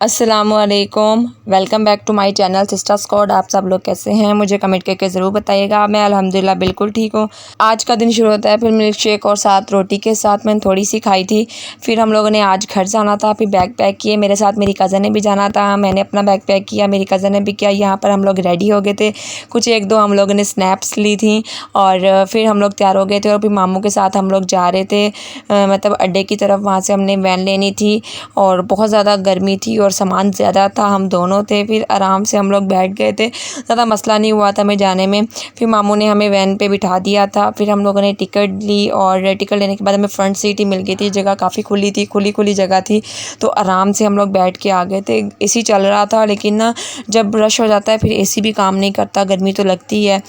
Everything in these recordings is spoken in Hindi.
अस्सलामुअलैकुम, welcome back to my channel sister squad. आप सब लोग कैसे हैं? मुझे कमेंट करके ज़रूर बताइएगा। मैं अल्हम्दुलिल्लाह बिल्कुल ठीक हूँ। आज का दिन शुरू होता है फिर मिल्क शेक और साथ रोटी के साथ मैंने थोड़ी सी खाई थी। फिर हम लोगों ने आज घर जाना था, फिर बैग पैक किए। मेरे साथ मेरी कज़न ने भी जाना था, मैंने अपना बैग पैक किया, मेरी कज़न ने भी किया। यहाँ पर हम लोग रेडी हो गए थे, कुछ एक दो हम लोगों ने स्नैप्स ली थी और फिर हम लोग तैयार हो गए थे और फिर मामू के साथ हम लोग जा रहे थे मतलब अड्डे की तरफ। वहाँ से हमने वैन लेनी थी और बहुत ज़्यादा गर्मी थी और सामान ज़्यादा था, हम दोनों थे। फिर आराम से हम लोग बैठ गए थे, ज़्यादा मसला नहीं हुआ था हमें जाने में। फिर मामू ने हमें वैन पे बिठा दिया था। फिर हम लोगों ने टिकट ली और टिकट लेने के बाद हमें फ्रंट सीट ही मिल गई थी। जगह काफ़ी खुली थी, खुली जगह थी, तो आराम से हम लोग बैठ के आ गए थे। एसी चल रहा था लेकिन ना जब रश हो जाता है फिर एसी भी काम नहीं करता, गर्मी तो लगती है।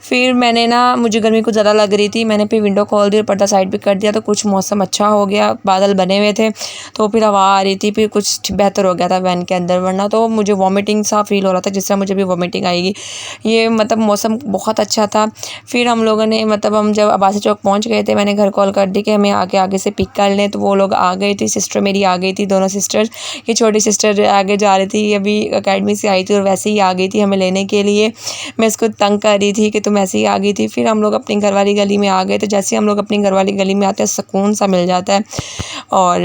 फिर मैंने ना मुझे गर्मी कुछ ज़्यादा लग रही थी, मैंने फिर विंडो खोल दी और पर्दा साइड पे कर दिया, तो कुछ मौसम अच्छा हो गया, बादल बने हुए थे तो फिर हवा आ रही थी, फिर कुछ बेहतर हो गया था वैन के अंदर। वरना तो मुझे वॉमिटिंग सा फील हो रहा था, जिससे मुझे भी वॉमिटिंग आएगी। ये मतलब मौसम बहुत अच्छा था। फिर हम लोगों ने मतलब हम जब अब्बासी चौक पहुंच गए थे, मैंने घर कॉल कर दी कि हमें आगे से पिक कर लें, तो वो लोग आ गए थे। सिस्टर मेरी आ गई थी, दोनों सिस्टर्स। ये छोटी सिस्टर आगे जा रही थी, अभी अकेडमी से आई थी और वैसे ही आ गई थी हमें लेने के लिए। मैं इसको तंग कर रही थी कि तुम ऐसे ही आ गई थी। फिर हम लोग अपनी घर वाली गली में आ गए, तो जैसे हम लोग अपनी घर वाली गली में आते हैं सुकून सा मिल जाता है। और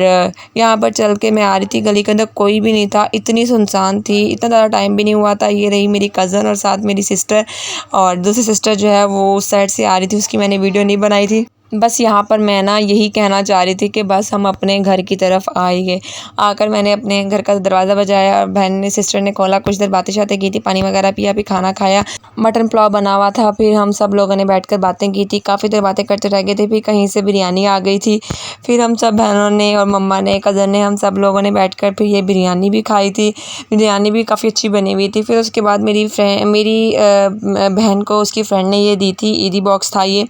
यहाँ पर चल के मैं आ रही थी, गली के अंदर कोई भी नहीं था, इतनी सुनसान थी, इतना ज़्यादा टाइम भी नहीं हुआ था। ये रही मेरी कज़न और साथ मेरी सिस्टर, और दूसरी सिस्टर जो है वो उस साइड से आ रही थी, उसकी मैंने वीडियो नहीं बनाई थी। बस यहाँ पर मैं ना यही कहना चाह रही थी कि बस हम अपने घर की तरफ आए गए। आकर मैंने अपने घर का दरवाज़ा बजाया, बहन ने सिस्टर ने खोला, कुछ देर बातें शातें की थी, पानी वगैरह पिया, फिर खाना खाया। मटन पुलाव बना हुआ था, फिर हम सब लोगों ने बैठकर बातें की थी, काफ़ी देर बातें करते रह गए थे। फिर कहीं से बिरयानी आ गई थी, फिर हम सब बहनों ने और मम्मा ने, कज़न ने, हम सब लोगों ने बैठकर फिर ये बिरयानी भी खाई थी। बिरयानी भी काफ़ी अच्छी बनी हुई थी। फिर उसके बाद मेरी बहन को उसकी फ्रेंड ने ये दी थी, ईदी बॉक्स था ये।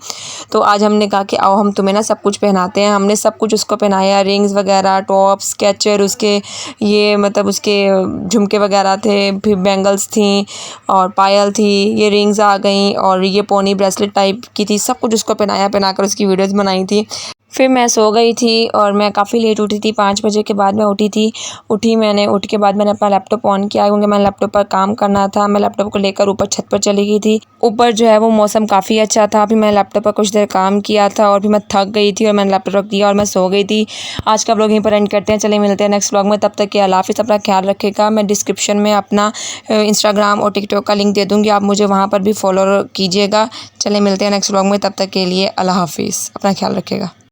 तो आज हमने कहा कि आओ हम तुम्हें ना सब कुछ पहनाते हैं। हमने सब कुछ उसको पहनाया, रिंग्स वगैरह, टॉप, स्केचर, उसके ये मतलब उसके झुमके वगैरह थे, फिर बैंगल्स थी और पायल थी, ये रिंग्स आ गई और ये पोनी ब्रेसलेट टाइप की थी। सब कुछ उसको पहनाकर उसकी वीडियोज़ बनाई थी। फिर मैं सो गई थी और मैं काफ़ी लेट उठी थी, 5 बजे के बाद मैं उठी थी। उठ के बाद मैंने अपना लैपटॉप ऑन किया, क्योंकि मैंने लैपटॉप पर काम करना था। मैं लैपटॉप को लेकर ऊपर छत पर चली गई थी। ऊपर जो है वो मौसम काफ़ी अच्छा था। फिर मैं लैपटॉप पर कुछ देर काम किया था और फिर मैं थक गई थी और मैंने लैपटॉप रख दिया और मैं सो गई थी। आज का व्लॉग यहीं पर एंड करते हैं। चलिए मिलते हैं नेक्स्ट व्लॉग में, तब तक के अल्लाह हाफ़िज़। अपना ख्याल रखिएगा। मैं डिस्क्रिप्शन में अपना इंस्टाग्राम और टिकटॉक का लिंक दे दूँगी, आप मुझे वहाँ पर भी फॉलो कीजिएगा। चलिए मिलते हैं नेक्स्ट व्लॉग में, तब तक के लिए अल्लाह हाफ़िज़। अपना ख्याल रखिएगा।